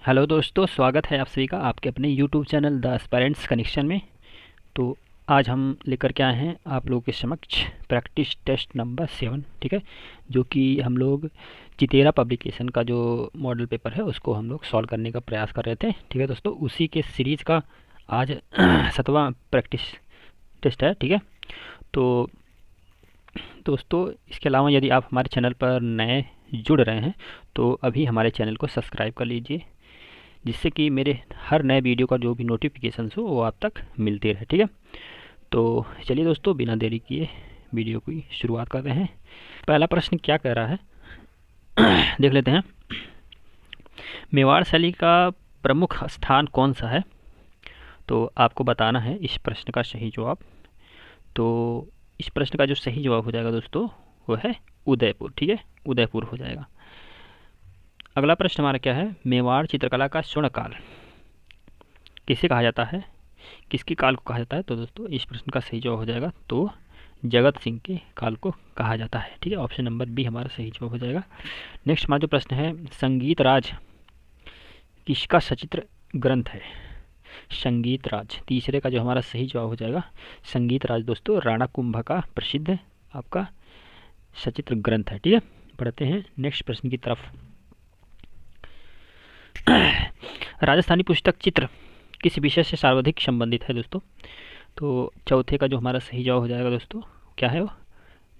Hello दोस्तों, स्वागत है आप सभी का आपके अपने YouTube channel the aspirants connection में। तो आज हम लेकर के आए हैं आप लोगों के समक्ष प्रैक्टिस टेस्ट नंबर 7, ठीक है, जो कि हम लोग चितेरा पब्लिकेशन का जो मॉडल पेपर है उसको हम लोग सॉल्व करने का प्रयास कर रहे थे। ठीक है दोस्तों, उसी के सीरीज़ का आज 7वां प्रैक्टिस टेस्ट है। ठीक है, तो दोस्तों इसके अलावा यदि आप हमारे चैनल पर नए जुड़ रहे हैं तो अभी हमारे चैनल को सब्सक्राइब कर लीजिए, जिससे कि मेरे हर नए वीडियो का जो भी नोटिफिकेशन हो वो आप तक मिलती रहे। ठीक है, तो चलिए दोस्तों बिना देरी किए वीडियो की शुरुआत करते हैं। पहला प्रश्न क्या कह रहा है देख लेते हैं। मेवाड़ शैली का प्रमुख स्थान कौन सा है? तो आपको बताना है इस प्रश्न का सही जवाब। तो इस प्रश्न का जो सही जवाब हो जाएगा दोस्तों वो है उदयपुर। ठीक है, उदयपुर हो जाएगा। अगला प्रश्न हमारा क्या है? मेवाड़ चित्रकला का स्वर्ण काल किसे कहा जाता है, किसके काल को कहा जाता है? तो दोस्तों इस प्रश्न का सही जवाब हो जाएगा तो जगत सिंह के काल को कहा जाता है। ठीक है, ऑप्शन नंबर बी हमारा सही जवाब हो जाएगा। नेक्स्ट हमारा जो प्रश्न है, संगीत राज किसका सचित्र ग्रंथ है? संगीत राज, तीसरे का जो हमारा सही जवाब हो जाएगा संगीत राज दोस्तों राणा कुंभ का प्रसिद्ध आपका सचित्र ग्रंथ है। ठीक है, बढ़ते हैं नेक्स्ट प्रश्न की तरफ। राजस्थानी पुस्तक चित्र किस विषय से सर्वाधिक संबंधित है दोस्तों? तो चौथे का जो हमारा सही जवाब हो जाएगा दोस्तों क्या है वो?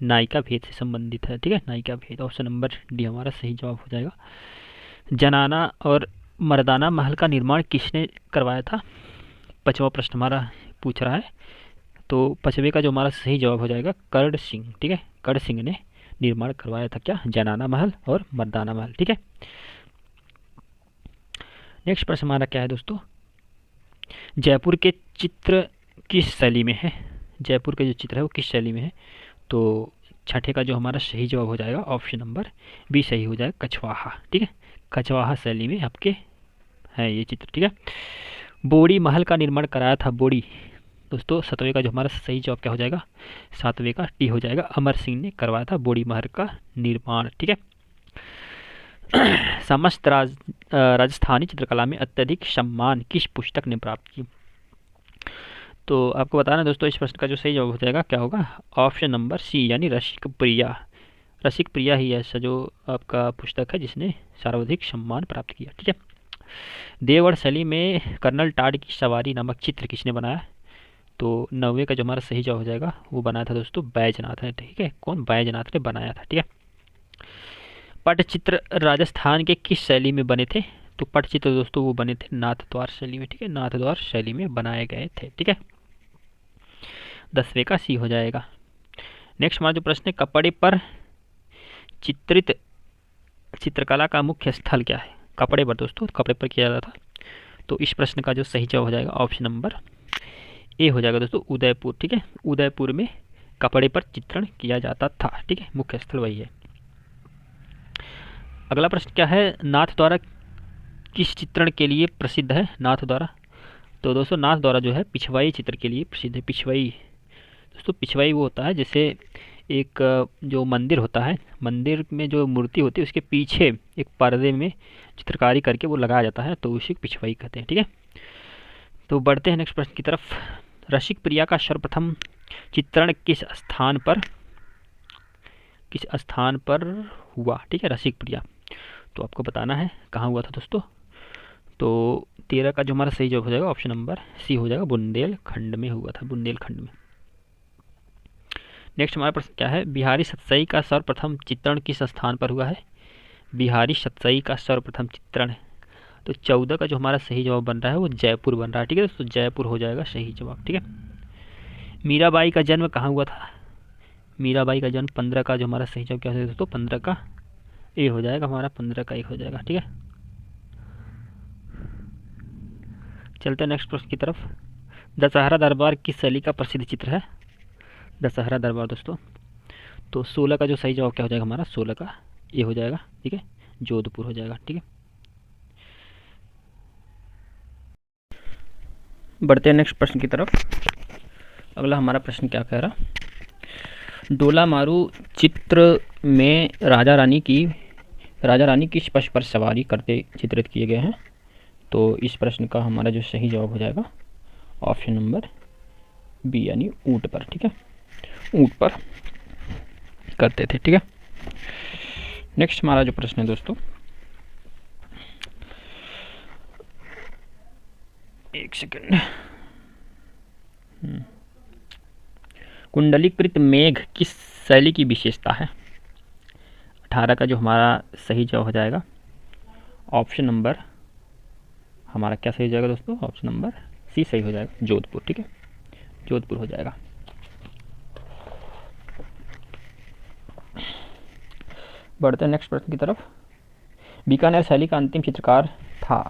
नायिका भेद से संबंधित है। ठीक है, नायिका भेद, ऑप्शन नंबर डी हमारा सही जवाब हो जाएगा। जनाना और मर्दाना महल का निर्माण किसने करवाया था? पांचवा प्रश्न हमारा पूछ रहा है। तो पांचवे का जो हमारा सही जवाब हो जाएगा कर्ण सिंह। ठीक है, कर्ण सिंह ने निर्माण करवाया था क्या? जनाना महल और मर्दाना महल। ठीक है, नेक्स्ट प्रश्न हमारा क्या है दोस्तों? जयपुर के चित्र किस शैली में है? जयपुर के जो चित्र है वो किस शैली में है? तो छठे का जो हमारा सही जवाब हो जाएगा ऑप्शन नंबर बी सही हो जाएगा, कछवाहा। ठीक है, कछवाहा शैली में आपके है ये चित्र। ठीक है, बोड़ी महल का निर्माण कराया था बोड़ी दोस्तों। सातवें का जो हमारा सही जवाब क्या हो जाएगा? सातवें का टी हो जाएगा, अमर सिंह ने करवाया था बोड़ी महल का निर्माण। ठीक है, समस्त राजस्थानी चित्रकला में अत्यधिक सम्मान किस पुस्तक ने प्राप्त की? तो आपको बताना दोस्तों इस प्रश्न का जो सही जवाब हो जाएगा क्या होगा? ऑप्शन नंबर सी यानी रसिक प्रिया। रसिक प्रिया ही ऐसा जो आपका पुस्तक है जिसने सर्वाधिक सम्मान प्राप्त किया। ठीक है, देवगढ़ शैली में कर्नल टाड की सवारी नामक चित्र किसने बनाया? तो नौवे का जो हमारा सही जवाब हो जाएगा वो बनाया था दोस्तों बैजनाथ ने। ठीक है, कौन? बैजनाथ ने बनाया था। ठीक है, पटचित्र राजस्थान के किस शैली में बने थे? तो पटचित्र दोस्तों वो बने थे नाथद्वार शैली में। ठीक है, नाथद्वार शैली में बनाए गए थे। ठीक है, 10वें का सी हो जाएगा। नेक्स्ट हमारा जो प्रश्न है, कपड़े पर चित्रित चित्रकला का मुख्य स्थल क्या है? कपड़े पर दोस्तों, कपड़े पर किया जाता था। तो इस प्रश्न का जो सही जवाब हो जाएगा ऑप्शन नंबर ए हो जाएगा दोस्तों उदयपुर। ठीक है, उदयपुर में कपड़े पर चित्रण किया जाता था। ठीक है, मुख्य स्थल वही है। अगला प्रश्न क्या है? नाथ द्वारा किस चित्रण के लिए प्रसिद्ध है? नाथ द्वारा, तो दोस्तों नाथ द्वारा जो है पिछवाई चित्र के लिए प्रसिद्ध है। पिछवाई दोस्तों, पिछवाई वो होता है जैसे एक जो मंदिर होता है, मंदिर में जो मूर्ति होती है उसके पीछे एक पर्दे में चित्रकारी करके वो लगाया जाता है, तो उसी पिछवाई कहते हैं। ठीक है, तो बढ़ते हैं नेक्स्ट प्रश्न की तरफ। रसिक प्रिया का सर्वप्रथम चित्रण किस स्थान पर हुआ? ठीक है, रसिक प्रिया, तो आपको बताना है कहाँ हुआ था दोस्तों। तो 13 का जो हमारा सही जवाब हो जाएगा ऑप्शन नंबर सी हो जाएगा, बुंदेलखंड में हुआ था, बुंदेलखंड में। नेक्स्ट हमारा प्रश्न क्या है? बिहारी सतसई का सर्वप्रथम चित्रण किस स्थान पर हुआ है? बिहारी सतसई का सर्वप्रथम चित्रण, तो 14 का जो हमारा सही जवाब बन रहा है वो जयपुर बन रहा है। ठीक है दोस्तों, जयपुर हो जाएगा सही जवाब। ठीक है, मीराबाई का जन्म कहाँ हुआ था? मीराबाई का जन्म 15 का जो हमारा सही जवाब क्या हो जाएगा दोस्तों? 15 का ए हो जाएगा हमारा, 15 का 1 हो जाएगा। ठीक है, चलते हैं नेक्स्ट प्रश्न की तरफ। दशहरा दरबार किस शैली का प्रसिद्ध चित्र है? दशहरा दरबार दोस्तों, तो 16 का जो सही जवाब क्या हो जाएगा हमारा? 16 का ए हो जाएगा। ठीक है, जोधपुर हो जाएगा। ठीक है, बढ़ते हैं नेक्स्ट प्रश्न की तरफ। अगला हमारा प्रश्न क्या कह रहा? डोला मारू चित्र में राजा रानी किस पशु पर सवारी करते चित्रित किए गए हैं? तो इस प्रश्न का हमारा जो सही जवाब हो जाएगा ऑप्शन नंबर बी यानी ऊँट पर। ठीक है, ऊँट पर करते थे। ठीक है, नेक्स्ट हमारा जो प्रश्न है दोस्तों, एक सेकंड, कुंडलीकृत मेघ किस शैली की विशेषता है? 18 का जो हमारा सही जवाब हो जाएगा ऑप्शन नंबर, हमारा क्या सही हो जाएगा दोस्तों? ऑप्शन नंबर सी सही हो जाएगा, जोधपुर। ठीक है, जोधपुर हो जाएगा। बढ़ते हैं नेक्स्ट प्रश्न की तरफ। बीकानेर शैली का अंतिम चित्रकार था,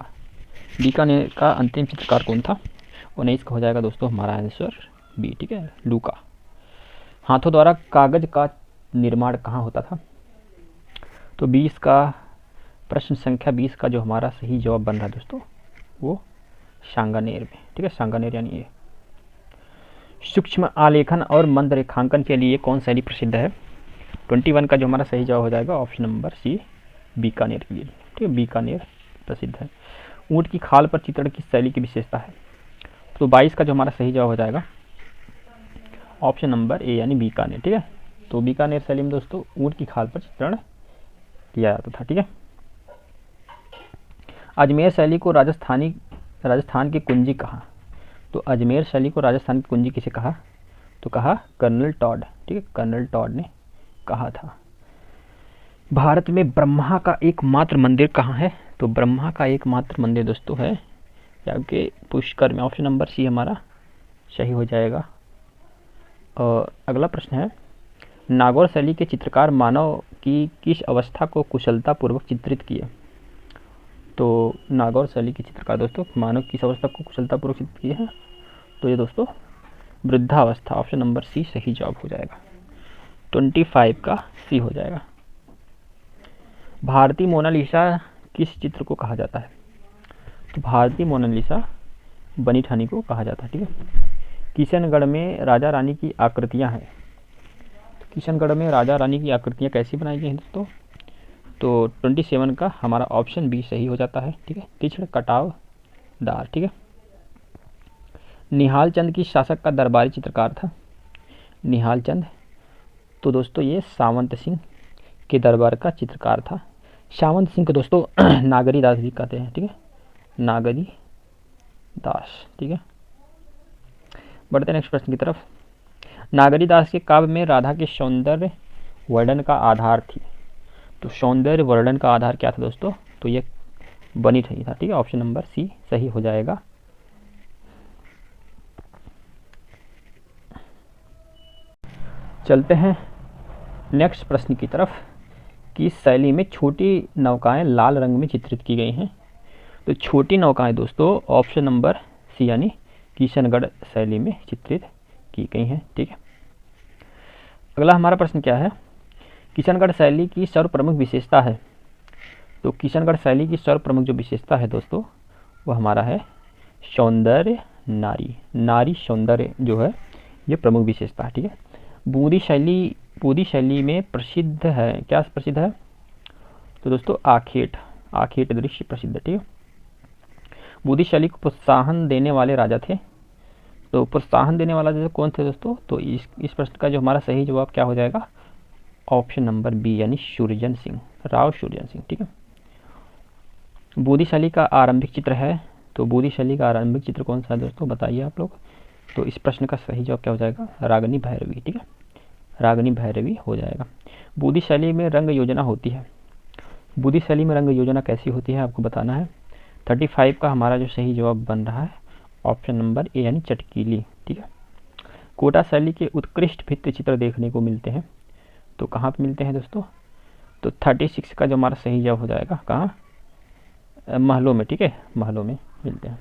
बीकानेर का अंतिम चित्रकार कौन था? 19 का हो जाएगा दोस्तों हमारा आंसर बी। ठीक है, लूका। हाथों द्वारा कागज का निर्माण कहाँ होता था? तो 20 का प्रश्न संख्या 20 का जो हमारा सही जवाब बन रहा है दोस्तों वो सांगानेर में। ठीक है, सांगानेर यानी ये। सूक्ष्म आलेखन और मंद रेखांकन के लिए कौन शैली प्रसिद्ध है? 21 का जो हमारा सही जवाब हो जाएगा ऑप्शन नंबर सी, बीकानेर के लिए। ठीक है, बीकानेर प्रसिद्ध है। ऊँट की खाल पर चित्रण किस शैली की विशेषता है? तो 22 का जो हमारा सही जवाब हो जाएगा ऑप्शन नंबर ए यानी बीकानेर। ठीक है, तो बीकानेर शैली में दोस्तों ऊँट की खाल पर चित्रण किया जाता था। ठीक है, अजमेर शैली को राजस्थान की कुंजी कहा? तो अजमेर शैली को राजस्थान की कुंजी किसे कहा? तो कहा कर्नल टॉड। ठीक है, कर्नल टॉड ने कहा था। भारत में ब्रह्मा का एकमात्र मंदिर कहाँ है? तो ब्रह्मा का एकमात्र मंदिर दोस्तों है यहाँ के पुष्कर में। ऑप्शन नंबर सी हमारा सही हो जाएगा। और अगला प्रश्न है, नागौर शैली के चित्रकार मानव की किस अवस्था को कुशलतापूर्वक चित्रित किए? तो नागौर शैली के चित्रकार दोस्तों मानव किस अवस्था को कुशलतापूर्वक चित्रित किए हैं? तो ये दोस्तों वृद्धावस्था। ऑप्शन नंबर सी सही जवाब हो जाएगा। 25 का सी हो जाएगा। भारतीय मोनालिसा किस चित्र को कहा जाता है? तो भारतीय मोनालिसा बनी ठानी को कहा जाता है। ठीक है, किशनगढ़ में राजा रानी की आकृतियां हैं। तो किशनगढ़ में राजा रानी की आकृतियां कैसी बनाई गई हैं दोस्तों? तो 27 का हमारा ऑप्शन बी सही हो जाता है। ठीक है, तीक्ष्ण कटावदार। ठीक है, निहाल चंद किस शासक का दरबारी चित्रकार था? निहाल चंद तो दोस्तों ये सावंत सिंह के दरबार का चित्रकार था। सावंत सिंह को दोस्तों नागरी दास भी कहते हैं। ठीक है, नागरी दास। ठीक है, बढ़ते नेक्स्ट प्रश्न की तरफ। नागरी दास के काव्य में राधा के सौंदर्य वर्णन का आधार थी। तो सौंदर्य वर्णन का आधार क्या था दोस्तों? तो ये बनी ठनी था। ठीक है, ऑप्शन नंबर सी सही हो जाएगा। चलते हैं नेक्स्ट प्रश्न की तरफ। किस शैली में छोटी नौकाएं लाल रंग में चित्रित की गई हैं? तो छोटी नौकाएं दोस्तों ऑप्शन नंबर सी यानी किशनगढ़ शैली में चित्रित की गई हैं। ठीक है, अगला हमारा प्रश्न क्या है? किशनगढ़ शैली की सर्वप्रमुख विशेषता है। तो किशनगढ़ शैली की सर्वप्रमुख जो विशेषता है दोस्तों वो हमारा है सौंदर्य नारी सौंदर्य जो है ये प्रमुख विशेषता है। ठीक है, बूंदी शैली में प्रसिद्ध है, क्या प्रसिद्ध है? तो दोस्तों आखेट दृश्य प्रसिद्ध है। ठीक है, बूंदी शैली को प्रोत्साहन देने वाले राजा थे। तो प्रोत्साहन देने वाला जो कौन थे दोस्तों? तो इस प्रश्न का जो हमारा सही जवाब क्या हो जाएगा? ऑप्शन नंबर बी यानी सूर्यजन सिंह, राव सूर्यजन सिंह। ठीक है, बूंदी शैली का आरंभिक चित्र है। तो बूंदी शैली का आरंभिक चित्र कौन सा है दोस्तों बताइए आप लोग। तो इस प्रश्न का सही जवाब क्या हो जाएगा? रागनी भैरवी। ठीक है, रागनी भैरवी हो जाएगा। बूंदी शैली में रंग योजना होती है। बूंदी शैली में रंग योजना कैसी होती है आपको बताना है। 35 का हमारा जो सही जवाब बन रहा है ऑप्शन नंबर ए यानी चटकीली। ठीक है, कोटा शैली के उत्कृष्ट भित्ति चित्र देखने को मिलते हैं। तो कहाँ पे मिलते हैं दोस्तों? तो 36 का जो हमारा सही जवाब हो जाएगा कहाँ? महलों में। ठीक है, महलों में मिलते हैं।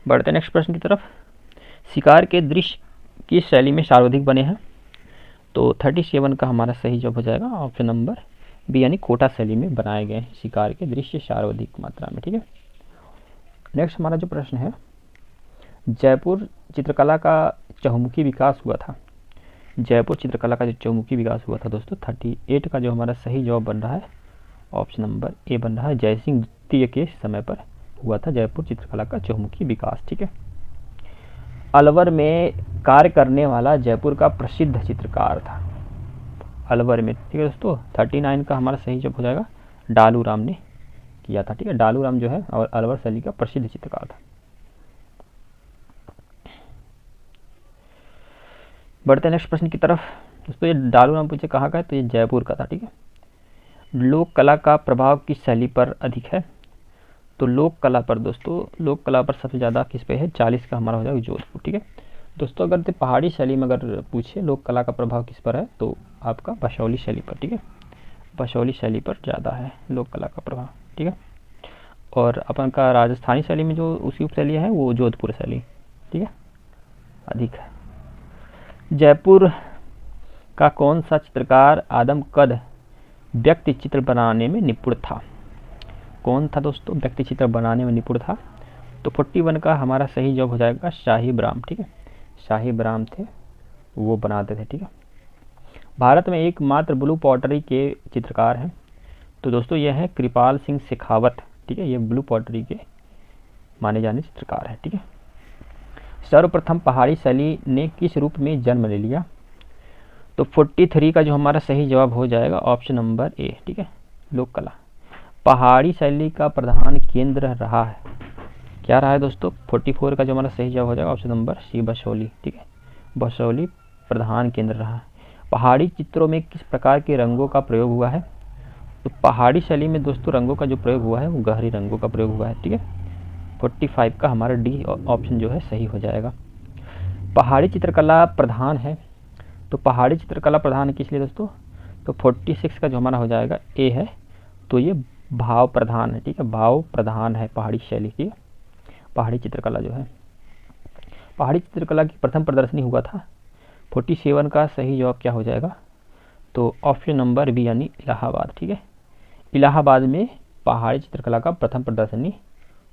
बढ़ते नेक्स्ट प्रश्न की तरफ। शिकार के दृश्य किस शैली में सर्वाधिक बने हैं? तो 37 का हमारा सही जवाब हो जाएगा ऑप्शन नंबर बी यानी कोटा शैली में बनाए गए हैं शिकार के दृश्य सर्वाधिक मात्रा में। ठीक है, नेक्स्ट हमारा जो प्रश्न है, जयपुर चित्रकला का चहुमुखी विकास हुआ था। जयपुर चित्रकला का जो चहुमुखी विकास हुआ था दोस्तों 38 का जो हमारा सही जवाब बन रहा है ऑप्शन नंबर ए बन रहा है। जयसिंह द्वितीय के समय पर हुआ था जयपुर चित्रकला का चहुमुखी विकास। ठीक है, अलवर में कार्य करने वाला जयपुर का प्रसिद्ध चित्रकार था। अलवर में, ठीक है दोस्तों, 39 का हमारा सही जवाब हो जाएगा डालू राम ने किया था। ठीक है, डालू राम जो है और अलवर शैली का प्रसिद्ध चित्रकार था। बढ़ते हैं नेक्स्ट प्रश्न की तरफ। दोस्तों ये डालू राम पूछे कहाँ का है, तो ये जयपुर का था। ठीक है, लोक कला का प्रभाव किस शैली पर अधिक है, तो लोक कला पर दोस्तों, लोक कला पर सबसे ज़्यादा किस पे है, 40 का हमारा हो जाएगा जोधपुर। ठीक है दोस्तों, अगर पहाड़ी शैली में अगर पूछे लोक कला का प्रभाव किस पर है, तो आपका बसौली शैली पर। ठीक है, बसौली शैली पर ज़्यादा है लोक कला का प्रभाव। ठीक है, और अपन का राजस्थानी शैली में जो उसकी उपशैली है वो जोधपुर शैली, ठीक है, अधिक है। जयपुर का कौन सा चित्रकार आदमकद व्यक्ति चित्र बनाने में निपुण था, कौन था दोस्तों व्यक्ति चित्र बनाने में निपुण था, तो 41 का हमारा सही जवाब हो जाएगा शाही ब्राह्म। ठीक है, शाही ब्राह्म थे, वो बनाते थे। ठीक है, भारत में एकमात्र ब्लू पॉटरी के चित्रकार हैं, तो दोस्तों यह है कृपाल सिंह शेखावत। ठीक है, ये ब्लू पॉटरी के माने जाने चित्रकार हैं। ठीक है, सर्वप्रथम पहाड़ी शैली ने किस रूप में जन्म ले लिया, तो 43 का जो हमारा सही जवाब हो जाएगा ऑप्शन नंबर ए। ठीक है, लोक कला पहाड़ी शैली का प्रधान केंद्र रहा है, क्या रहा है दोस्तों, 44 का जो हमारा सही जवाब हो जाएगा ऑप्शन नंबर सी बसौली। ठीक है, बसौली प्रधान केंद्र रहा है। पहाड़ी चित्रों में किस प्रकार के रंगों का प्रयोग हुआ है, तो पहाड़ी शैली में दोस्तों रंगों का जो प्रयोग हुआ है वो गहरी रंगों का प्रयोग हुआ है। ठीक है, 45 का हमारा डी ऑप्शन जो है सही हो जाएगा। पहाड़ी चित्रकला प्रधान है, तो पहाड़ी चित्रकला प्रधान किस लिए दोस्तों, तो 46 का जो हमारा हो जाएगा ए है, तो ये भाव प्रधान है। ठीक है, भाव प्रधान है पहाड़ी शैली। ठीक है, पहाड़ी चित्रकला जो है, पहाड़ी चित्रकला की प्रथम प्रदर्शनी हुआ था। 47 का सही जवाब क्या हो जाएगा, तो ऑप्शन नंबर बी यानी इलाहाबाद। ठीक है, इलाहाबाद में पहाड़ी चित्रकला का प्रथम प्रदर्शनी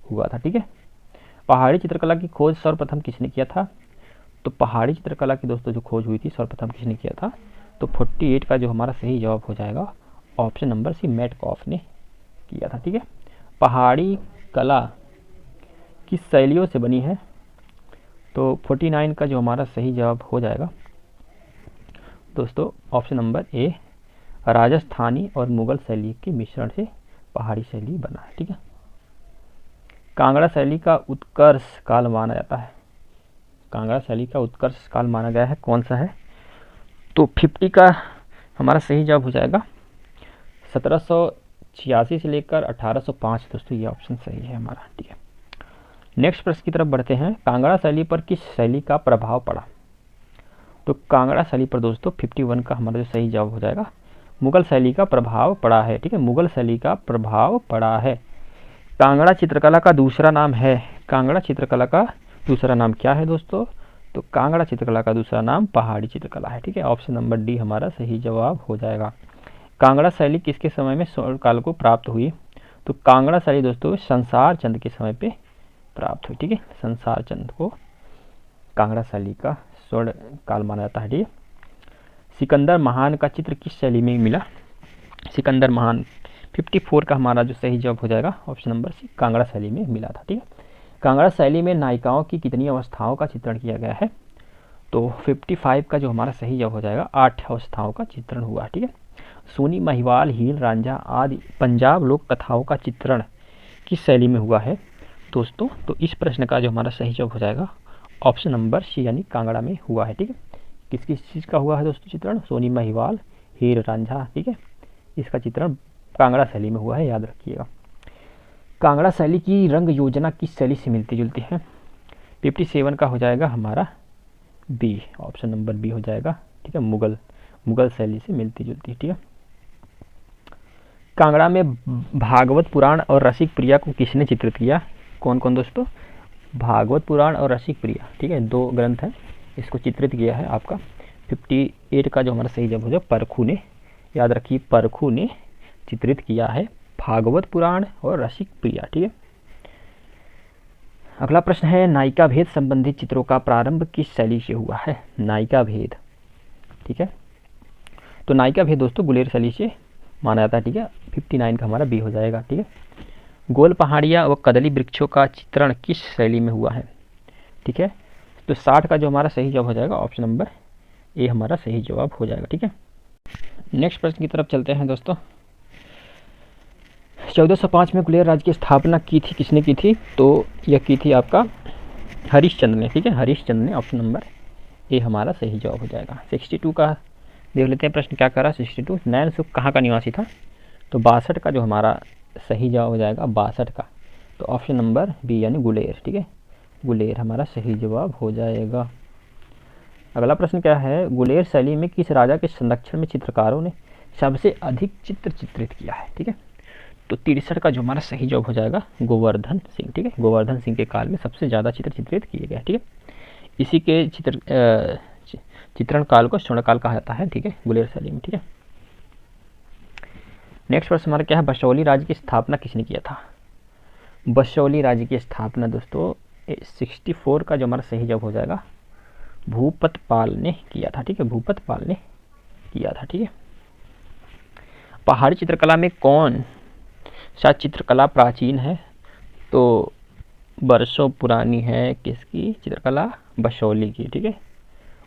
हुआ था। ठीक है, पहाड़ी चित्रकला की खोज सर्वप्रथम किसने किया था, तो पहाड़ी चित्रकला की दोस्तों जो खोज हुई थी सर्वप्रथम किसने किया था, तो 48 का जो हमारा सही जवाब हो जाएगा ऑप्शन नंबर सी मेटकॉफ ने किया था। ठीक है, पहाड़ी कला किस शैलियों से बनी है, तो 49 का जो हमारा सही जवाब हो जाएगा दोस्तों ऑप्शन नंबर ए राजस्थानी और मुगल शैली के मिश्रण से पहाड़ी शैली बना है। ठीक है, कांगड़ा शैली का उत्कर्ष काल माना जाता है, कांगड़ा शैली का उत्कर्ष काल माना गया है, कौन सा है, तो 50 का हमारा सही जवाब हो जाएगा 1786 से लेकर 1805 दोस्तों, ये ऑप्शन सही है हमारा। ठीक है, नेक्स्ट प्रश्न की तरफ बढ़ते हैं। कांगड़ा शैली पर किस शैली का प्रभाव पड़ा, तो कांगड़ा शैली पर दोस्तों 51 का हमारा जो सही जवाब हो जाएगा मुगल शैली का प्रभाव पड़ा है। ठीक है, मुगल शैली का प्रभाव पड़ा है। कांगड़ा चित्रकला का दूसरा नाम है, कांगड़ा चित्रकला का दूसरा नाम क्या है दोस्तों, तो कांगड़ा चित्रकला का दूसरा नाम पहाड़ी चित्रकला है। ठीक है, ऑप्शन नंबर डी हमारा सही जवाब हो जाएगा। कांगड़ा शैली किसके समय में स्वर्ण काल को प्राप्त हुई, तो कांगड़ा शैली दोस्तों संसार चंद के समय पे प्राप्त हुई। ठीक है, संसार चंद को कांगड़ा शैली का स्वर्ण काल माना जाता है। ठीक है, सिकंदर महान का चित्र किस शैली में मिला, सिकंदर महान 54 का हमारा जो सही जवाब हो जाएगा ऑप्शन नंबर सी कांगड़ा शैली में मिला था। ठीक है, कांगड़ा शैली में नायिकाओं की कितनी अवस्थाओं का चित्रण किया गया है, तो 55 का जो हमारा सही जवाब हो जाएगा 8 अवस्थाओं का चित्रण हुआ। ठीक है, सोनी महिवाल हील रांझा आदि पंजाब लोक कथाओं का चित्रण किस शैली में हुआ है दोस्तों, तो इस प्रश्न का जो हमारा सही जवाब हो जाएगा ऑप्शन नंबर सी यानी कांगड़ा में हुआ है। ठीक है, किस किस चीज़ का हुआ है दोस्तों चित्रण, सोनी महिवाल हीर रांझा। ठीक है, इसका चित्रण कांगड़ा शैली में हुआ है, याद रखिएगा। कांगड़ा शैली की रंग योजना किस शैली से मिलती जुलती है, 57 का हो जाएगा हमारा बी, ऑप्शन नंबर बी हो जाएगा। ठीक है, मुगल शैली से मिलती जुलती है। ठीक है, कांगड़ा में भागवत पुराण और रसिक प्रिया को किसने चित्रित किया, कौन कौन दोस्तों, भागवत पुराण और रसिक प्रिया। ठीक है, 2 ग्रंथ हैं, इसको चित्रित किया है आपका 58 का जो हमारा सही जवाब हो जाए परखू ने, याद रखिए परखू ने चित्रित किया है भागवत पुराण और रसिक प्रिया। ठीक है, अगला प्रश्न है नायिका भेद संबंधित चित्रों का प्रारंभ किस शैली से हुआ है, नायिका भेद। ठीक है, तो नायिका भेद दोस्तों गुलेर शैली से माना जाता है। ठीक है, 59 का हमारा बी हो जाएगा। ठीक है, गोल पहाड़ियाँ व कदली वृक्षों का चित्रण किस शैली में हुआ है? ठीक है, तो 60 का जो हमारा सही जवाब हो जाएगा ऑप्शन नंबर ए हमारा सही जवाब हो जाएगा। ठीक है, नेक्स्ट प्रश्न की तरफ चलते हैं दोस्तों। 1405 में गुलेर राज्य की स्थापना की थी, किसने की थी? तो यह की थी आपका हरिश्चंद्र ने। ठीक है, हरिश्चंद्र ने, ऑप्शन नंबर ए हमारा सही जवाब हो जाएगा। 62 का देख लेते हैं प्रश्न क्या कर रहा है। 62, नैन सुख कहाँ का निवासी था? तो 62 का जो हमारा सही जवाब हो जाएगा 62 का, तो ऑप्शन नंबर बी यानी गुलेर। ठीक है, गुलेर हमारा सही जवाब हो जाएगा। अगला प्रश्न क्या है, गुलेर शैली में किस राजा के संरक्षण में चित्रकारों ने सबसे अधिक चित्र चित्रित किया है? ठीक है, तो 63 का जो हमारा सही जवाब हो जाएगा गोवर्धन सिंह। ठीक है, गोवर्धन सिंह के काल में सबसे ज़्यादा चित्र चित्रित किए गए। ठीक है, इसी के चित्रण काल को स्वर्णकाल कहा जाता है। ठीक है, गुलेर शैली में। ठीक है, नेक्स्ट प्रश्न हमारा क्या है, बशौली राज्य की स्थापना किसने किया था? बशौली राज्य की स्थापना दोस्तों 64 का जो हमारा सही जवाब हो जाएगा भूपतपाल ने किया था। ठीक है, भूपतपाल ने किया था। ठीक है, पहाड़ी चित्रकला में कौन सा चित्रकला प्राचीन है? तो बरसों पुरानी है किसकी चित्रकला? बशौली की। ठीक है,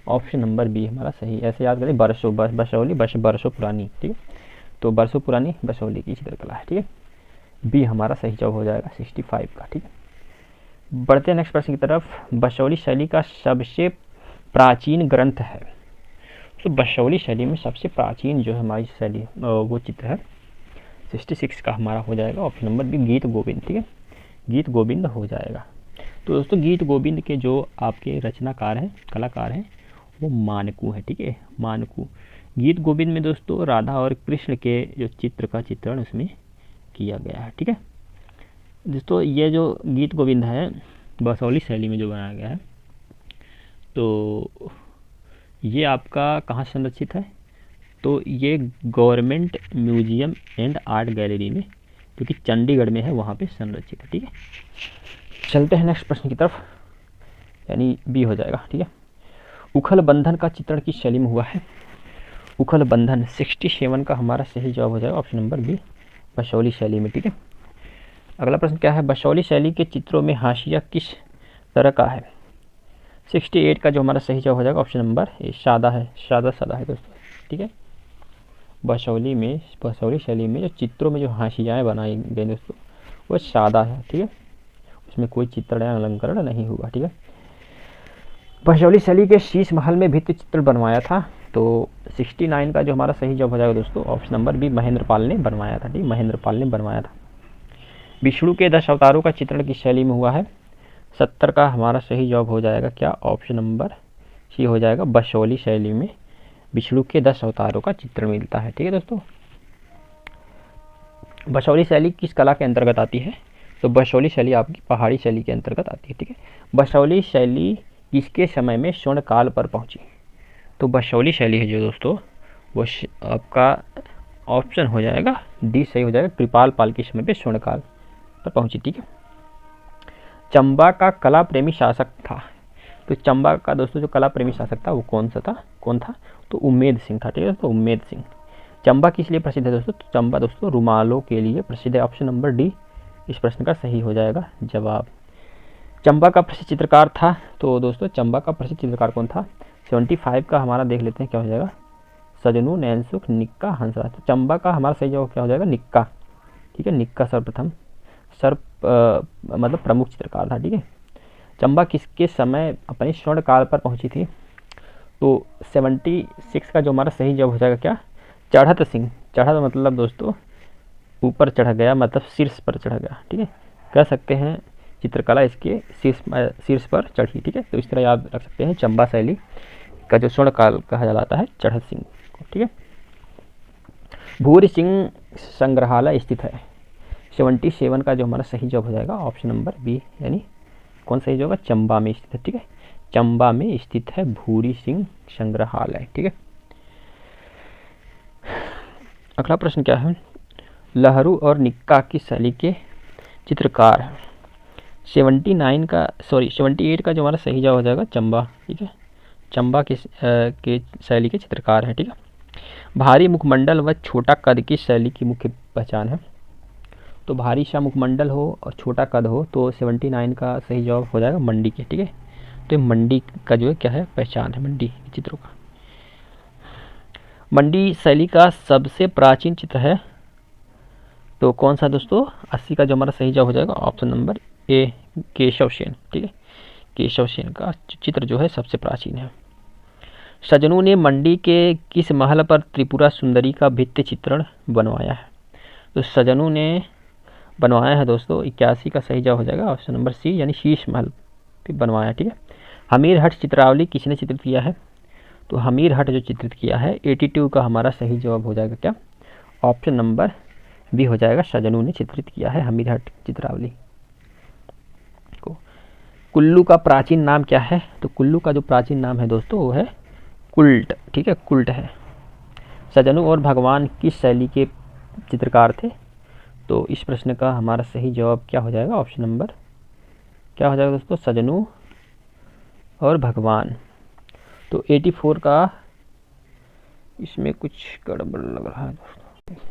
ऑप्शन नंबर बी हमारा सही। ऐसे याद करें, बरसों, बशौली बरसों पुरानी। ठीक है, तो बरसों पुरानी बशौली की चित्रकला है। ठीक है, बी हमारा सही जवाब हो जाएगा 65 का। ठीक है, बढ़ते हैं नेक्स्ट प्रश्न की तरफ। बशौली शैली का सबसे प्राचीन ग्रंथ है? तो बशौली शैली में सबसे प्राचीन जो है हमारी शैली वो चित्र है 66 का हमारा हो जाएगा ऑप्शन नंबर बी गीत गोविंद। ठीक है, गीत गोविंद हो जाएगा। तो दोस्तों गीत गोविंद के जो आपके रचनाकार हैं, कलाकार हैं, वो मानकू है। ठीक है, मानकू। गीत गोविंद में दोस्तों राधा और कृष्ण के जो चित्र का चित्रण उसमें किया गया है। ठीक है दोस्तों, ये जो गीत गोविंद है बसौली शैली में जो बनाया गया है, तो ये आपका कहाँ संरक्षित है? तो ये government museum and art gallery में, जो कि चंडीगढ़ में है, वहाँ पे संरक्षित है। ठीक है, चलते हैं नेक्स्ट प्रश्न की तरफ, यानी बी हो जाएगा। ठीक है, उखल बंधन का चित्रण किस शैली में हुआ है? उखल बंधन 67 का हमारा सही जवाब हो जाएगा ऑप्शन नंबर बी बशौली शैली में। ठीक है, अगला प्रश्न क्या है, बशौली शैली के चित्रों में हाशिया किस तरह का है? 68 का जो हमारा सही जवाब हो जाएगा ऑप्शन नंबर ए सादा है, सादा है दोस्तों। ठीक है, बशौली शैली में जो चित्रों में जो हाशियाएँ बनाई गई दोस्तों वो सादा है। ठीक है, उसमें कोई चित्रण या अलंकरण नहीं हुआ। ठीक है, बशौली शैली के शीश महल में भित्ति चित्र बनवाया था, तो 69 का जो हमारा सही जवाब हो जाएगा दोस्तों ऑप्शन नंबर बी महेंद्रपाल ने बनवाया था। ठीक, महेंद्रपाल ने बनवाया था। विष्णु के 10 अवतारों का चित्रण किस शैली में हुआ है? 70 का हमारा सही जवाब हो जाएगा क्या? ऑप्शन नंबर सी हो जाएगा बशौली शैली में विष्णु के 10 अवतारों का चित्रण मिलता है। ठीक है दोस्तों, बशौली शैली किस कला के अंतर्गत आती है? तो बशौली शैली आपकी पहाड़ी शैली के अंतर्गत आती है। ठीक है, बशौली शैली किसके समय में स्वर्ण काल पर पहुंची? तो बशौली शैली है जो दोस्तों वो आपका ऑप्शन हो जाएगा डी सही हो जाएगा, कृपाल पाल के समय पे स्वर्ण काल पर पहुंची। ठीक है, चंबा का कला प्रेमी शासक था, तो चंबा का दोस्तों जो कला प्रेमी शासक था वो कौन था? तो उम्मेद सिंह था। ठीक है दोस्तों, उम्मेद सिंह। चंबा किस लिए प्रसिद्ध है दोस्तों? तो चंबा दोस्तों रुमालों के लिए प्रसिद्ध है। ऑप्शन नंबर डी इस प्रश्न का सही हो जाएगा जवाब। चंबा का प्रसिद्ध चित्रकार था, तो दोस्तों चंबा का प्रसिद्ध चित्रकार कौन था? 75 का हमारा देख लेते हैं क्या हो जाएगा, सजनू, नैनसुख, निक्का, हंसराज। तो चंबा का हमारा सही जवाब क्या हो जाएगा? निक्का। ठीक है, निक्का सर्वप्रथम मतलब प्रमुख चित्रकार था। ठीक है, चंबा किसके समय अपने स्वर्ण काल पर पहुंची थी? तो 76 का जो हमारा सही जवाब हो जाएगा क्या? चढ़त सिंह। चढ़त मतलब दोस्तों ऊपर चढ़ गया, मतलब शीर्ष पर चढ़ गया। ठीक है, कह सकते हैं चित्रकला इसके शीर्ष पर चढ़ी। ठीक है, तो इस तरह याद रख सकते हैं चंबा शैली का जो स्वर्ण काल कहा जाता है चढ़त सिंह को। ठीक है, भूरी सिंह संग्रहालय स्थित है। 77 का जो हमारा सही जवाब हो जाएगा ऑप्शन नंबर बी, यानी कौन सही जवाब? चंबा में स्थित है। ठीक है, चंबा में स्थित है भूरी सिंह संग्रहालय। ठीक है, अगला प्रश्न क्या है, लहरू और निक्का की शैली के चित्रकार हैं। 78 का जो हमारा सही जवाब हो जाएगा चंबा। ठीक है, चंबा के शैली के चित्रकार है। ठीक है, भारी मुखमंडल व छोटा कद की शैली की मुख्य पहचान है। तो भारी सा मुखमंडल हो और छोटा कद हो तो 79 का सही जवाब हो जाएगा मंडी के। ठीक है, तो ये मंडी का जो है क्या है, पहचान है मंडी चित्रों का। मंडी शैली का सबसे प्राचीन चित्र है तो कौन सा दोस्तों, 80 का जो हमारा सही जवाब हो जाएगा ऑप्शन नंबर ए, केशव सेन। ठीक है, केशव सेन का चित्र जो है सबसे प्राचीन है। सजनू ने मंडी के किस महल पर त्रिपुरा सुंदरी का भित्ति चित्रण बनवाया है? तो सजनू ने बनवाया है दोस्तों 81 का सही जवाब हो जाएगा ऑप्शन नंबर सी, यानी शीश महल पे बनवाया। ठीक है, हमीर हट चित्रावली किसने चित्रित किया है? तो हमीर हट जो चित्रित किया है 82 का हमारा सही जवाब हो जाएगा क्या, ऑप्शन नंबर बी हो जाएगा, सजनू ने चित्रित किया है हमीर हट चित्रावली को। कुल्लू का प्राचीन नाम क्या है? तो कुल्लू का जो प्राचीन नाम है दोस्तों वो है कुल्ट। ठीक है, कुल्ट है। सजनू और भगवान किस शैली के चित्रकार थे? तो इस प्रश्न का हमारा सही जवाब क्या हो जाएगा, ऑप्शन नंबर क्या हो जाएगा दोस्तों, सजनू और भगवान। तो 84 का इसमें कुछ गड़बड़ लग रहा है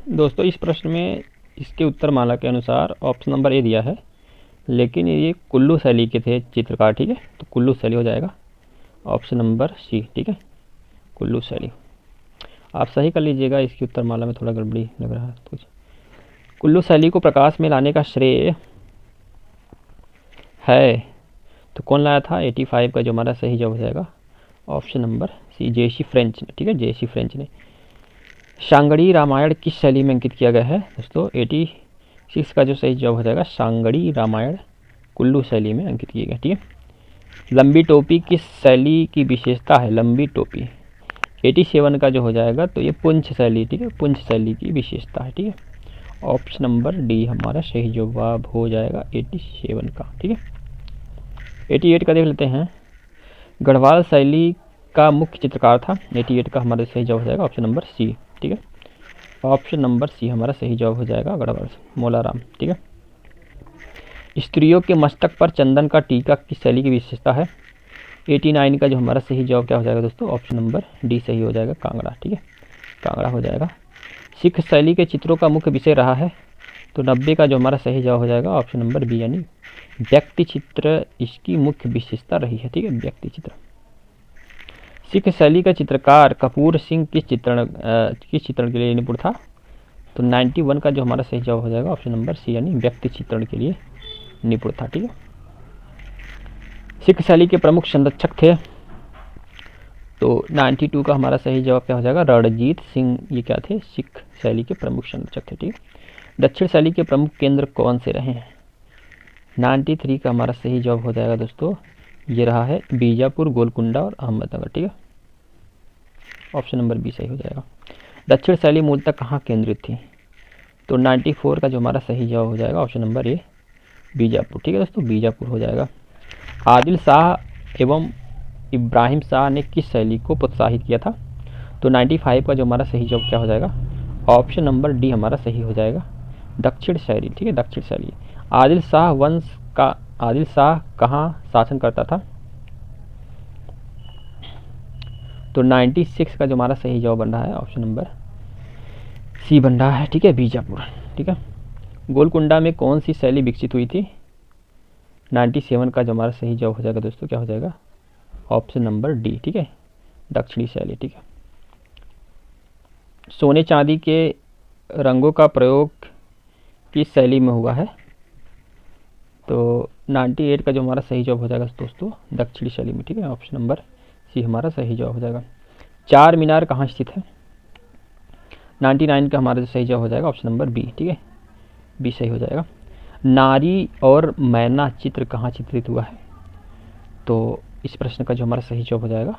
दोस्तों। इस प्रश्न में इसके उत्तर माला के अनुसार ऑप्शन नंबर ए दिया है, लेकिन ये कुल्लू शैली के थे चित्रकार। ठीक है, तो कुल्लू शैली हो जाएगा ऑप्शन नंबर सी। ठीक है, कुल्लू शैली आप सही कर लीजिएगा, इसकी उत्तर माला में थोड़ा गड़बड़ी लग रहा है कुछ। कुल्लू शैली को प्रकाश में लाने का श्रेय है तो कौन लाया था? 85 का जो हमारा सही जवाब हो जाएगा ऑप्शन नंबर सी, जेसी फ्रेंच ने। ठीक है, जेसी फ्रेंच ने। सांगड़ी रामायण किस शैली में अंकित किया गया है दोस्तों? 86 का जो सही जवाब हो जाएगा सांगड़ी रामायण कुल्लू शैली में अंकित किया गया। ठीक है, लंबी टोपी किस शैली की विशेषता है? लंबी टोपी 87 का जो हो जाएगा तो ये पुंछ शैली। ठीक है, पुंछ शैली की विशेषता है। ठीक है, ऑप्शन नंबर डी हमारा सही जवाब हो जाएगा 87 का। ठीक है, 88 का देख लेते हैं। गढ़वाल शैली का मुख्य चित्रकार था। 88 का हमारा सही जवाब हो जाएगा ऑप्शन नंबर सी। ठीक है, ऑप्शन नंबर सी हमारा सही जवाब हो जाएगा गढ़वाल मोलाराम। ठीक है, स्त्रियों के मस्तक पर चंदन का टीका किस शैली की विशेषता है? 89 का जो हमारा सही जवाब क्या हो जाएगा दोस्तों, ऑप्शन नंबर डी सही हो जाएगा, कांगड़ा। ठीक है, कांगड़ा हो जाएगा। सिख शैली के चित्रों का मुख्य विषय रहा है तो 90 का जो हमारा सही जवाब हो जाएगा ऑप्शन नंबर बी, यानी व्यक्ति चित्र इसकी मुख्य विशेषता रही है। ठीक है, व्यक्ति चित्र। सिख शैली का चित्रकार कपूर सिंह किस चित्रण के लिए निपुण था? तो 91 का जो हमारा सही जवाब हो जाएगा ऑप्शन नंबर सी, यानी व्यक्ति चित्रण के लिए निपुण था। ठीक है, सिख शैली के प्रमुख संरक्षक थे तो 92 का हमारा सही जवाब क्या हो जाएगा, रणजीत सिंह। ये क्या थे? सिख शैली के प्रमुख संरक्षक थे। ठीक है, दक्षिण शैली के प्रमुख केंद्र कौन से रहे हैं? 93 का हमारा सही जवाब हो जाएगा दोस्तों, ये रहा है बीजापुर, गोलकुंडा और अहमदनगर। ठीक है, ऑप्शन नंबर बी सही हो जाएगा। दक्षिण शैली मूलतः कहाँ केंद्रित थी? तो 94 का जो हमारा सही जवाब हो जाएगा ऑप्शन नंबर ए, बीजापुर। ठीक है दोस्तों, बीजापुर हो जाएगा। आदिल शाह एवं इब्राहिम शाह ने किस शैली को प्रोत्साहित किया था? तो 95 का जो हमारा सही जवाब क्या हो जाएगा, ऑप्शन नंबर डी हमारा सही हो जाएगा, दक्षिण शैली। ठीक है, दक्षिण शैली। आदिल शाह कहाँ शासन करता था? तो 96 का जो हमारा सही जवाब बन रहा है ऑप्शन नंबर सी बन रहा है। ठीक है, बीजापुर। ठीक है, गोलकुंडा में कौन सी शैली विकसित हुई थी? 97 का जो हमारा सही जवाब हो जाएगा दोस्तों क्या हो जाएगा, ऑप्शन नंबर डी। ठीक है, दक्षिणी शैली। ठीक है, सोने चांदी के रंगों का प्रयोग किस शैली में हुआ है? तो 98 का जो हमारा सही जवाब हो जाएगा दोस्तों, दक्षिणी शैली में। ठीक है, ऑप्शन नंबर सी हमारा सही जवाब हो जाएगा। चार मीनार कहाँ स्थित है? 99 का हमारा जो सही जवाब हो जाएगा ऑप्शन नंबर बी। ठीक है, बी सही हो जाएगा। नारी और मैना चित्र कहाँ चित्रित हुआ है? तो इस प्रश्न का जो हमारा सही जवाब हो जाएगा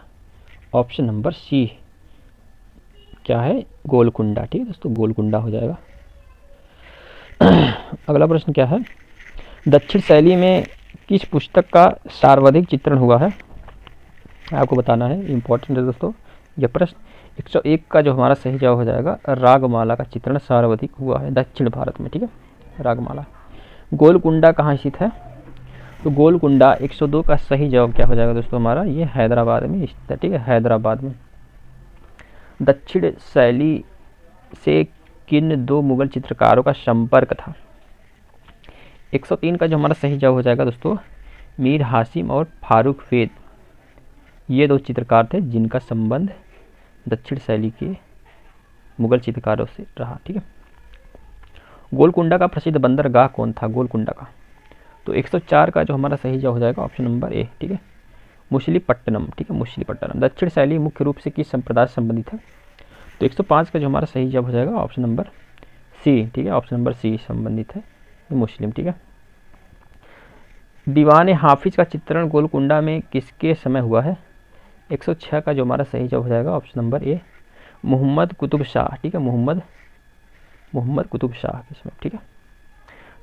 ऑप्शन नंबर सी, क्या है, गोलकुंडा। ठीक है दोस्तों, गोलकुंडा हो जाएगा। अगला प्रश्न क्या है, दक्षिण शैली में किस पुस्तक का सर्वाधिक चित्रण हुआ है? आपको बताना है, इंपॉर्टेंट है दोस्तों यह प्रश्न। 101 का जो हमारा सही जवाब हो जाएगा, रागमाला का चित्रण सर्वाधिक हुआ है दक्षिण भारत में। ठीक है, रागमाला। गोलकुंडा कहाँ स्थित है? तो गोलकुंडा 102 का सही जवाब क्या हो जाएगा दोस्तों हमारा, ये हैदराबाद में स्थित है। ठीक है, हैदराबाद में। दक्षिण शैली से किन दो मुगल चित्रकारों का संपर्क था? 103 का जो हमारा सही जवाब हो जाएगा दोस्तों, मीर हासिम और फारूक वेद, ये दो चित्रकार थे जिनका संबंध दक्षिण शैली के मुगल चित्रकारों से रहा। ठीक है। गोलकुंडा का प्रसिद्ध बंदरगाह कौन था? गोलकुंडा का, तो 104 का जो हमारा सही जवाब हो जाएगा ऑप्शन नंबर ए। ठीक है, मुछलीपट्टनम। ठीक है, मुछलीपट्टनम। दक्षिण शैली मुख्य रूप से किस संप्रदाय से संबंधित है? तो 105 का जो हमारा सही जवाब हो जाएगा ऑप्शन नंबर सी। ठीक है, ऑप्शन नंबर सी संबंधित है मुस्लिम। ठीक है। दीवान हाफिज का चित्रण गोलकुंडा में किसके समय हुआ है? 106 का जो हमारा सही जवाब हो जाएगा option number A, Muhammad Qutb Shah. ठीक है, मोहम्मद कुतुब शाह के समय। ठीक है।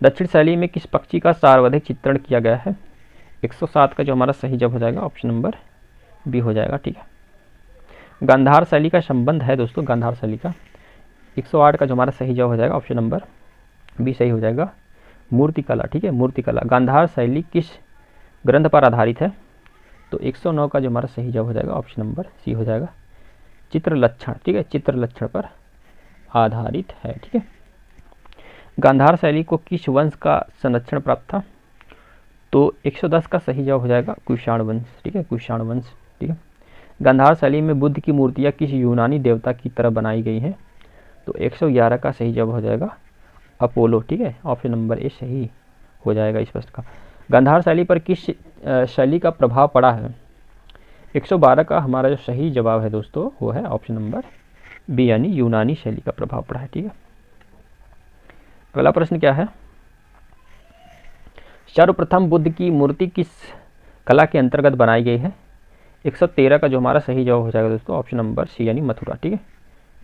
दक्षिण शैली में किस पक्षी का सर्वाधिक चित्रण किया गया है? 107 का जो हमारा सही जवाब हो जाएगा ऑप्शन नंबर बी हो जाएगा। ठीक है। गांधार शैली का संबंध है दोस्तों, गांधार शैली का, 108 का जो हमारा सही जवाब हो जाएगा ऑप्शन नंबर बी सही हो जाएगा, मूर्तिकला। ठीक है, मूर्तिकला। गांधार शैली किस ग्रंथ पर आधारित है? तो 109 का जो हमारा सही जवाब हो जाएगा ऑप्शन नंबर सी हो जाएगा, चित्रलक्षण। ठीक है, चित्रलक्षण पर आधारित है। ठीक है। गांधार शैली को किस वंश का संरक्षण प्राप्त था? तो 110 का सही जवाब हो जाएगा कुषाण वंश। ठीक है, कुषाण वंश। ठीक है। गांधार शैली में बुद्ध की मूर्तियाँ किस यूनानी देवता की तरह बनाई गई हैं? तो 111 का सही जवाब हो जाएगा अपोलो। ठीक है, ऑप्शन नंबर ए सही हो जाएगा इस प्रश्न का। गांधार शैली पर किस शैली का प्रभाव पड़ा है? 112 का हमारा जो सही जवाब है दोस्तों वो है ऑप्शन नंबर बी, यानी यूनानी शैली का प्रभाव पड़ा है। ठीक है। अगला प्रश्न क्या है? सर्वप्रथम बुद्ध की मूर्ति किस कला के अंतर्गत बनाई गई है? 113 का जो हमारा सही जवाब हो जाएगा दोस्तों ऑप्शन नंबर सी, यानी मथुरा। ठीक है,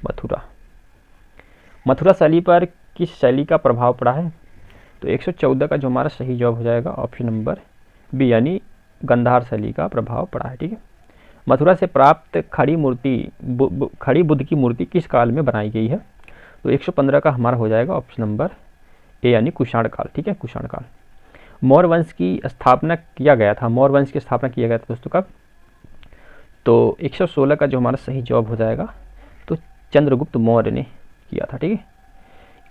मथुरा। मथुरा शैली पर किस शैली का प्रभाव पड़ा है? तो 114 का जो हमारा सही जवाब हो जाएगा ऑप्शन नंबर बी, यानी गांधार शैली का प्रभाव पड़ा है। ठीक है। मथुरा से प्राप्त खड़ी बुद्ध की मूर्ति किस काल में बनाई गई है? तो 115 का हमारा हो जाएगा ऑप्शन नंबर ए, यानी कुषाण काल। ठीक है, कुषाण काल। मौर्य वंश की स्थापना किया गया था, मौर्य वंश की स्थापना किया गया था दोस्तों कब? तो 116 का जो हमारा सही जवाब हो जाएगा तो चंद्रगुप्त मौर्य ने किया था। ठीक है।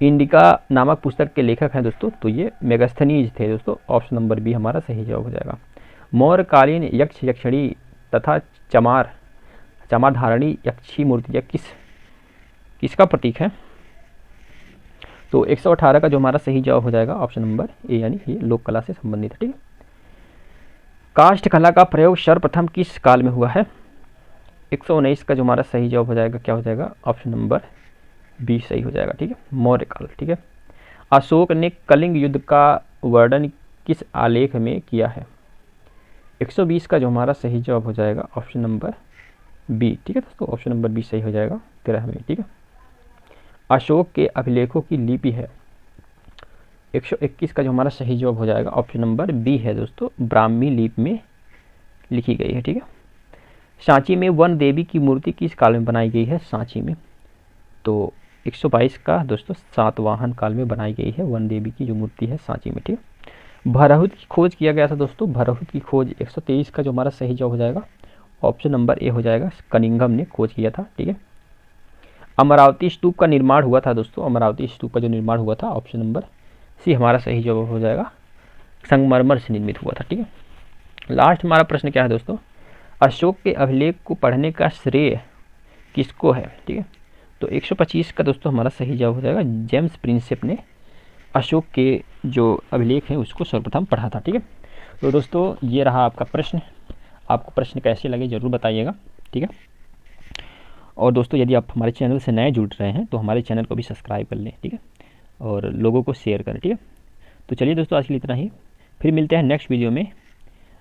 इंडिका नामक पुस्तक के लेखक हैं दोस्तों, तो ये मेगास्थनीज थे दोस्तों, ऑप्शन नंबर बी हमारा सही जवाब हो जाएगा। मौर्यकालीन यक्ष यक्षिणी तथा चमार धारणी यक्षी मूर्तियाँ किसका प्रतीक है? तो 118 का जो हमारा सही जवाब हो जाएगा ऑप्शन नंबर ए, यानी ये लोक कला से संबंधित है। ठीक है। काष्ठ कला का प्रयोग सर्वप्रथम किस काल में हुआ है? 119 का जो हमारा सही जवाब हो जाएगा क्या हो जाएगा? ऑप्शन नंबर बी सही हो जाएगा। ठीक है, मौर्य काल। ठीक है। अशोक ने कलिंग युद्ध का वर्णन किस आलेख में किया है? 120 का जो हमारा सही जवाब हो जाएगा ऑप्शन नंबर बी। ठीक है दोस्तों, ऑप्शन नंबर बी सही हो जाएगा 13 में। ठीक है। अशोक के अभिलेखों की लिपि है? 121 का जो हमारा सही जवाब हो जाएगा ऑप्शन नंबर बी है दोस्तों, ब्राह्मी लिपि में लिखी गई है। ठीक है। सांची में वन देवी की मूर्ति किस काल में बनाई गई है? सांची में, तो 122 का दोस्तों सातवाहन काल में बनाई गई है वन देवी की जो मूर्ति है सांची में। ठीक है। भरहुत की खोज किया गया था दोस्तों, भरहुत की खोज 123 का जो हमारा सही जवाब हो जाएगा ऑप्शन नंबर ए हो जाएगा, कनिंघम ने खोज किया था। ठीक है। अमरावती स्तूप का निर्माण हुआ था दोस्तों, अमरावती स्तूप का जो निर्माण हुआ था ऑप्शन नंबर सी हमारा सही जवाब हो जाएगा, संगमरमर से निर्मित हुआ था। ठीक है। लास्ट हमारा प्रश्न क्या है दोस्तों? अशोक के अभिलेख को पढ़ने का श्रेय किसको है? ठीक है। तो 125 का दोस्तों हमारा सही जवाब हो जाएगा, जेम्स प्रिंसेप ने अशोक के जो अभिलेख हैं उसको सर्वप्रथम पढ़ा था। ठीक है। तो दोस्तों ये रहा आपका प्रश्न, आपको प्रश्न कैसे लगे ज़रूर बताइएगा। ठीक है। और दोस्तों यदि आप हमारे चैनल से नए जुड़ रहे हैं तो हमारे चैनल को भी सब्सक्राइब कर लें। ठीक है, और लोगों को शेयर करें। ठीक है। तो चलिए दोस्तों आज के लिए इतना ही, फिर मिलते हैं नेक्स्ट वीडियो में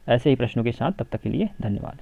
ऐसे ही प्रश्नों के साथ। तब तक के लिए धन्यवाद।